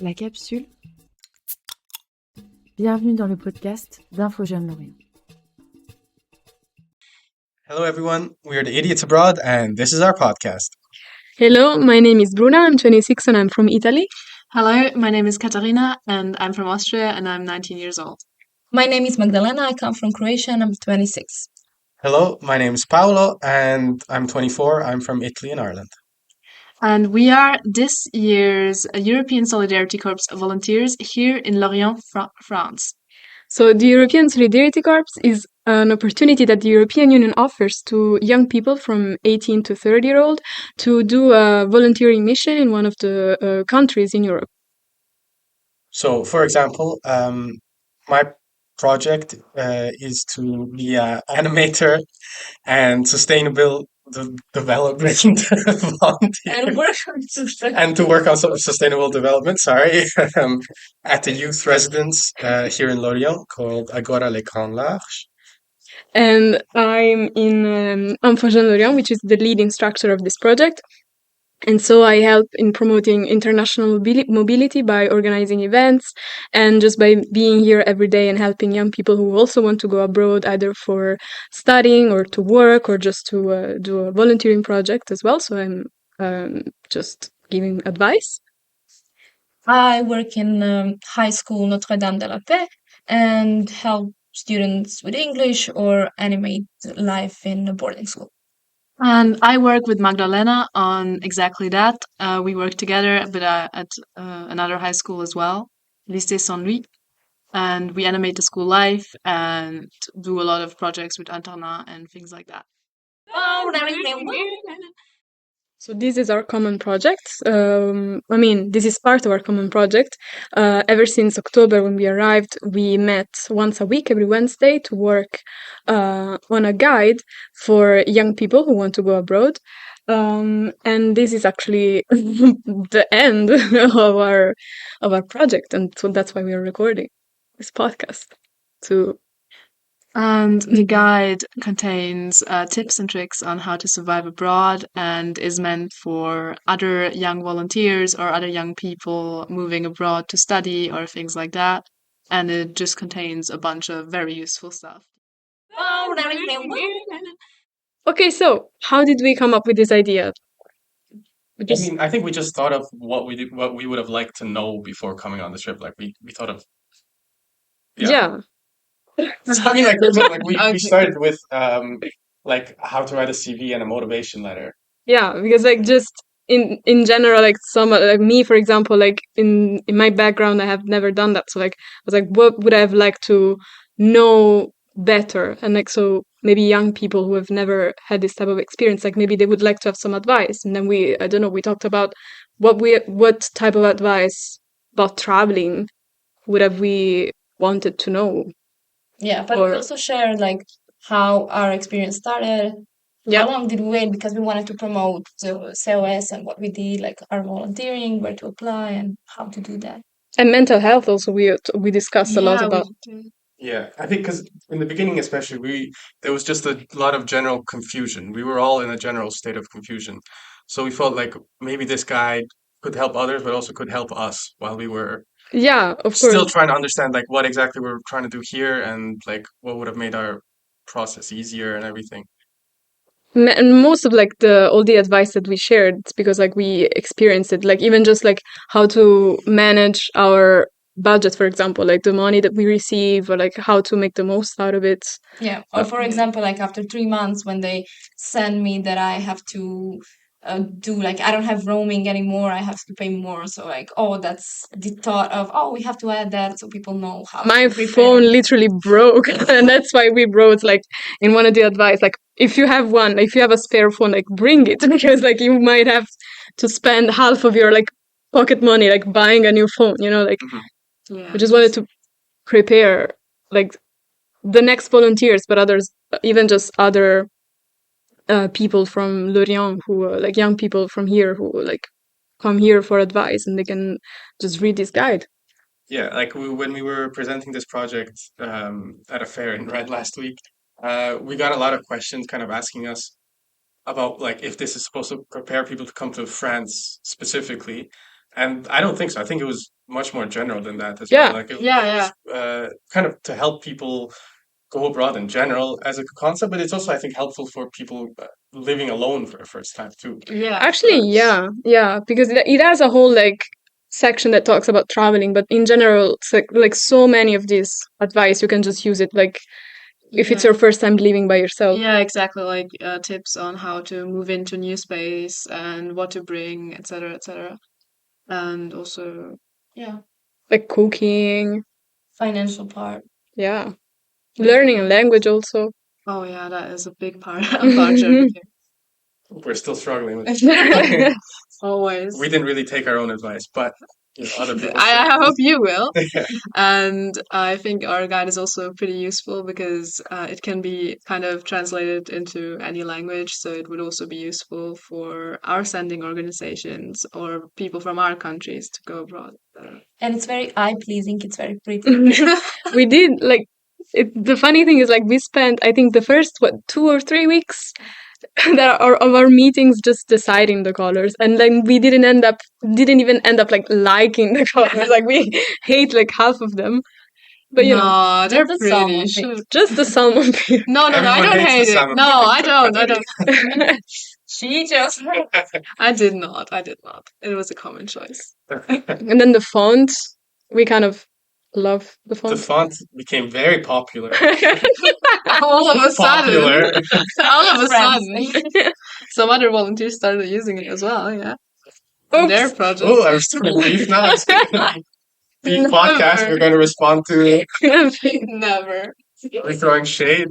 La capsule. Bienvenue dans le podcast Jeunes Lorient. Hello, everyone. We are the Idiots Abroad, and this is our podcast. Hello, my name is Bruna, I'm 26 and I'm from Italy. Hello, my name is Katharina and I'm from Austria and I'm 19 years old. My name is Magdalena, I come from Croatia and I'm 26. Hello, my name is Paolo, and I'm 24. I'm from Italy and Ireland. And we are this year's European Solidarity Corps volunteers here in Lorient, France. So the European Solidarity Corps is an opportunity that the European Union offers to young people from 18 to 30-year-old to do a volunteering mission in one of the countries in Europe. So, for example, my project is to be an animator and sustainable development volunteer. And to work on sustainable development, at the youth residence here in Lorient called Agora les Grands Larges. And I'm in Jeunes Lorient, which is the lead instructor of this project. And so I help in promoting international mobility by organizing events and just by being here every day and helping young people who also want to go abroad, either for studying or to work or just to do a volunteering project as well. So I'm just giving advice. I work in high school Notre Dame de la Paix and help students with English or animate life in a boarding school. And I work with Magdalena on exactly that. We work together, but at another high school as well, Lycée Saint-Louis. And we animate the school life and do a lot of projects with internat and things like that. So this is our common project. This is part of our common project. Ever since October when we arrived, we met once a week, every Wednesday, to work on a guide for young people who want to go abroad. And this is actually the end of our project, and so that's why we are recording this podcast. And the guide contains tips and tricks on how to survive abroad and is meant for other young volunteers or other young people moving abroad to study or things like that. And it just contains a bunch of very useful stuff. Okay, so how did we come up with this idea? I think we just thought of what we would have liked to know before coming on the trip. Like we thought of. Yeah. We started with how to write a CV and a motivation letter. Yeah, because just in general, some me, for example, in my background, I have never done that. So I was like, what would I have liked to know better? And so maybe young people who have never had this type of experience, maybe they would like to have some advice. And then we talked about what type of advice about traveling would have we wanted to know. Yeah, but we also shared how our experience started. Yeah. How long did we wait? Because we wanted to promote the COS and what we did, our volunteering, where to apply, and how to do that. And mental health also we discussed a lot about. Yeah, I think because in the beginning especially, there was just a lot of general confusion. We were all in a general state of confusion. So we felt like maybe this guide could help others, but also could help us while we were of course still trying to understand what exactly we're trying to do here and what would have made our process easier and everything. And most of all the advice that we shared, it's because we experienced it, even just how to manage our budget, for example, the money that we receive, or how to make the most out of it. Yeah, or for example, after 3 months when they send me that I have to do I don't have roaming anymore, I have to pay more. So that's the thought of we have to add that so people know how. My phone literally broke, and that's why we wrote in one of the advice if you have a spare phone, bring it, because you might have to spend half of your pocket money buying a new phone, Yeah. We just wanted to prepare the next volunteers, but others, even just other people from Lorient who young people from here who come here for advice, and they can just read this guide. Yeah, when we were presenting this project at a fair in Red last week, we got a lot of questions kind of asking us about if this is supposed to prepare people to come to France specifically. And I don't think so. I think it was much more general than that as Yeah. well. Like it Yeah. was kind of to help people go abroad in general as a concept, but it's also, I think, helpful for people living alone for the first time too. Yeah. Actually, yeah, because it has a whole like section that talks about traveling, but in general, it's like so many of these advice you can just use it like if it's Yeah. your first time living by yourself. Yeah, exactly. Like tips on how to move into a new space and what to bring, etc., etc. And also, yeah, Like cooking, Financial part. yeah, learning a language also. oh yeah, that is a big part of our journey. We're still struggling with it. Always. We didn't really take our own advice, but other people. I hope you will. And I think our guide is also pretty useful because it can be kind of translated into any language. So it would also be useful for our sending organizations or people from our countries to go abroad. And it's very eye-pleasing. It's very pretty. We did like the funny thing is like we spent I think the first 2 or 3 weeks that are of our meetings just deciding the colors, and then we didn't even end up like liking the colors. Like we hate like half of them, but you know, No, they're Just the salmon pretty. pink. just the salmon pink. No, I Everyone don't hates the hate it. salmon No, pink. I don't. I don't. She just I did not. I did not. It was a common choice. And then the font, we kind of love the The font. font became very popular. All of a sudden, Popular. all of a Friends. sudden, some other volunteers started using it as well. Yeah, in their Oops. project. Oh, I'm still beef now. Beef podcast. We're going to respond to. Never. We're throwing shade.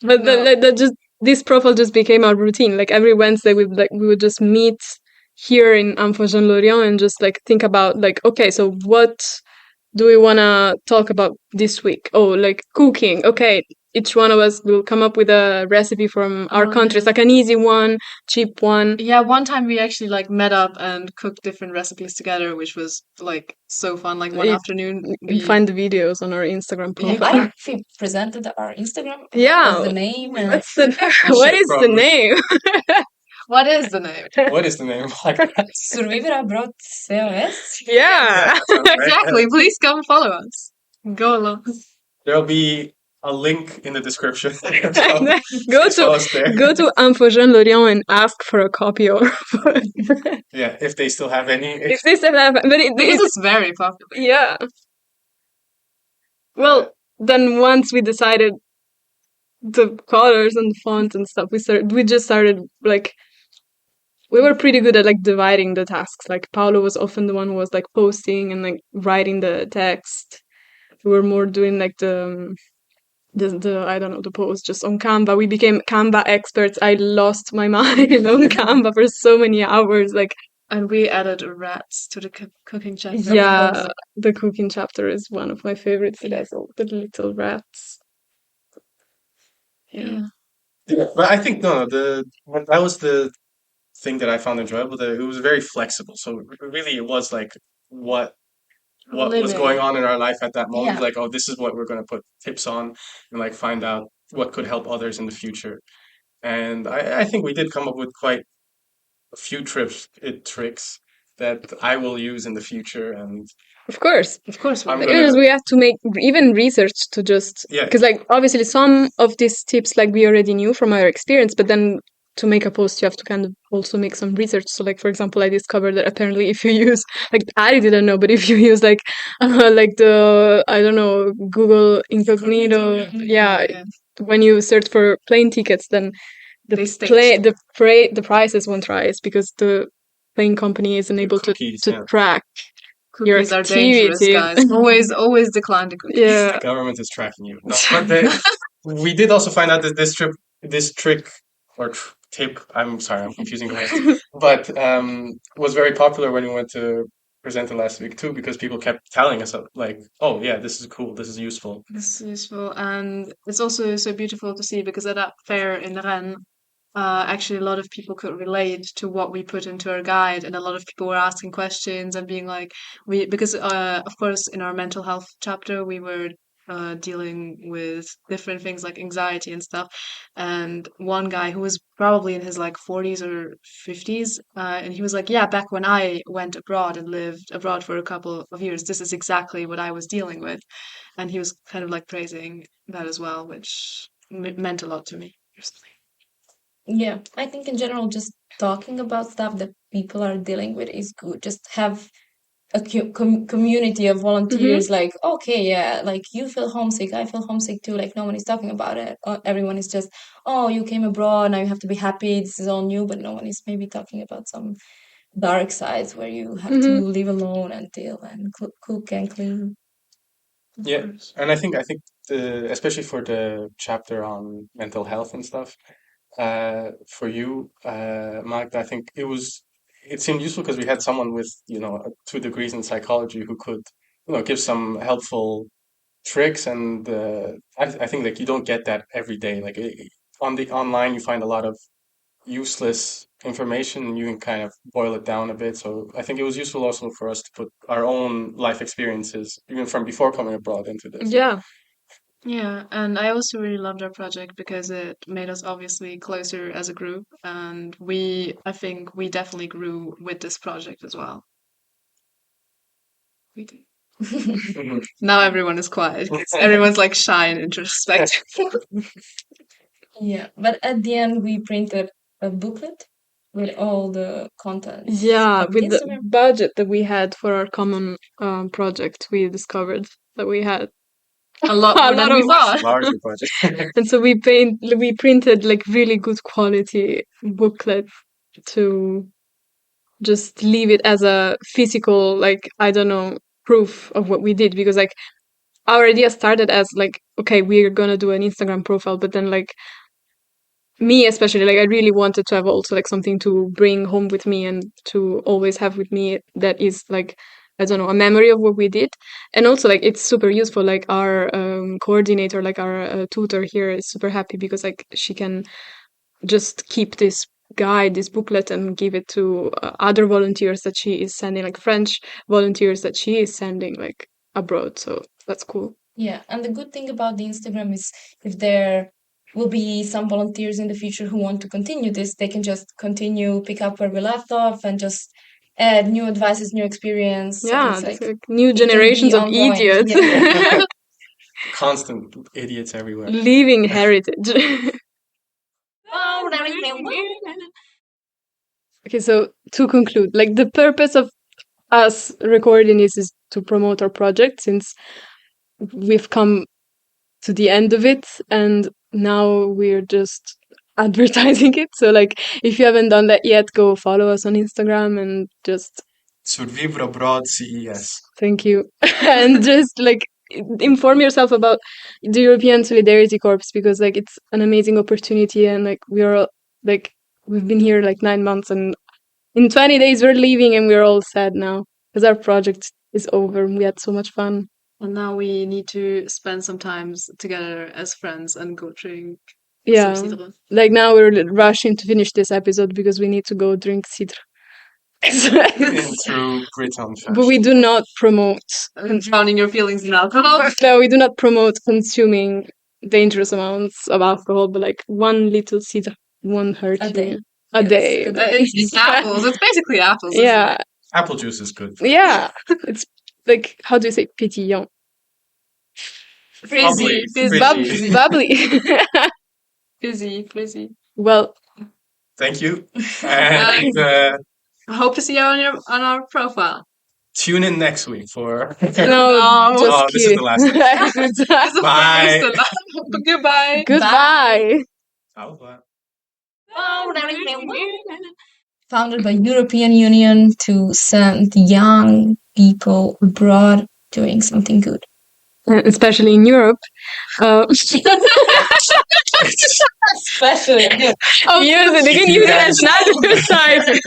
But that just this profile just became our routine. Like every Wednesday, we would just meet here in Jeunes Lorient and just like think about like, okay, so what do we want to talk about this week? Oh, like cooking. Okay, each one of us will come up with a recipe from our Oh, country. It's yeah. like an easy one, cheap one. Yeah, one time we actually like met up and cooked different recipes together, which was like so fun. Like one It- afternoon, You we can find the videos on our Instagram I don't profile. know if we presented our Instagram. Yeah. What's the name? And What's the what is the Probably. name? What is the name? What is the name? Survivere abroad COS. Yeah. That sounds right. Exactly. Please come follow us. Go along. There'll be a link in the description. So Go just follow to us there. go to Jeunes Lorient and ask for a copy or Yeah, if they still have any. if they still have, but Because it's very popular. yeah. Well, then once we decided the colors and the font and stuff, we just started like we were pretty good at like dividing the tasks. Like Paolo was often the one who was like posting and like writing the text. We were more doing like the I don't know, the post just on Canva. We became Canva experts. I lost my mind on Canva for so many hours. Like And we added rats to the cooking chapter. yeah, the cooking chapter is one of my favorites. It has all the little rats. Yeah. Yeah, but I think that was the thing that I found enjoyable. That it was very flexible. So really, it was like what was Living. going on in our life at that moment. Yeah. Like, oh, this is what we're going to put tips on, and like find out what could help others in the future. And I think we did come up with quite a few tricks that I will use in the future. And Of course. Of course, we I'm did. gonna- Because we have to make even research to just Yeah. because like obviously some of these tips like we already knew from our experience, but then to make a post you have to kind of also make some research. So like for example, I discovered that apparently if you use like I didn't know, but if you use like the I don't know Google Incognito, yeah, when you search for plane tickets, then They state. the prices won't rise because the plane company isn't able cookies, to yeah. track. Your Cookies are dangerous, activity. guys. Always decline the cookies. Yeah. the government is tracking you. No, but we did also find out that this trick or tip, I'm sorry, I'm confusing the words, but was very popular when we went to present it last week too, because people kept telling us like, oh yeah, this is cool, this is useful. This is useful, and it's also so beautiful to see because at that fair in Rennes, actually a lot of people could relate to what we put into our guide, and a lot of people were asking questions and being like, because of course in our mental health chapter we were dealing with different things like anxiety and stuff. And one guy who was probably in his like 40s or 50s, and he was like, yeah, back when I went abroad and lived abroad for a couple of years, this is exactly what I was dealing with. And he was kind of like praising that as well, which meant a lot to me personally. Yeah, I think in general, just talking about stuff that people are dealing with is good. Just have a community of volunteers, like, okay, yeah, like you feel homesick, I feel homesick too. Like no one is talking about it. Everyone is just, oh, you came abroad, now you have to be happy. This is all new, but no one is maybe talking about some dark sides where you have to live alone and deal and cook and clean. Yeah, and I think especially for the chapter on mental health and stuff, for you, Magda, I think it seemed useful because we had someone with 2 degrees in psychology who could give some helpful tricks, and I think like you don't get that every day. Like on the online, you find a lot of useless information, and you can kind of boil it down a bit. So I think it was useful also for us to put our own life experiences, even from before coming abroad, into this. Yeah. Yeah, and I also really loved our project because it made us obviously closer as a group, and I think we definitely grew with this project as well. We did. Now everyone is quiet. Everyone's like shy and introspective. Yeah, but at the end we printed a booklet with all the content. Yeah, of with the Instagram. budget that we had for our common project, we discovered that we had A lot more than we thought. Larger project. and so we printed like really good quality booklet to just leave it as a physical, like, I don't know, proof of what we did, because like our idea started as like, okay, we're gonna do an Instagram profile, but then like me especially, like I really wanted to have also like something to bring home with me and to always have with me that is like, I don't know, a memory of what we did. And also like it's super useful, like our coordinator, like our tutor here is super happy because like she can just keep this guide, this booklet, and give it to other volunteers that she is sending, like French volunteers that she is sending like abroad. So that's cool. Yeah, and the good thing about the Instagram is if there will be some volunteers in the future who want to continue this, they can just continue, pick up where we left off, and just add new advices, new experience. Yeah, it's it's like like new it can be generations of ongoing. idiots Yeah. Constant idiots everywhere. leaving heritage. Okay, so to conclude, like the purpose of us recording this is to promote our project, since we've come to the end of it and now we're just advertising it. So like if you haven't done that yet, go follow us on Instagram and just Survivre abroad CES. thank you. And just like inform yourself about the European Solidarity Corps, because like it's an amazing opportunity, and like we're like we've been here like 9 months, and in 20 days we're leaving, and we're all sad now because our project is over and we had so much fun. And now we need to spend some time together as friends and go drink Yeah, some cidre. like now we're rushing to finish this episode because we need to go drink cidre. In true Briton fashion. But we do not promote Drowning your feelings in alcohol. no, we do not promote consuming dangerous amounts of alcohol, but like 1 little cidre won't hurt A you. day. A Yes, day. a day. It's apples. It's basically apples. isn't Yeah, it? Apple juice is good. yeah. It's like, how do you say pétillant? Frizzy. Bubbly. Bubbly. Frizzy. Well, Thank you. And I hope to see you on our profile. tune in next week for... no, No. just Oh, this is the last kidding. Bye. Goodbye. Goodbye. Au revoir. Founded by European Union to send young people abroad doing something good. Especially in Europe. Especially. Use it. They can use it as an advertisement.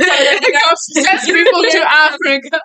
Send people to Africa.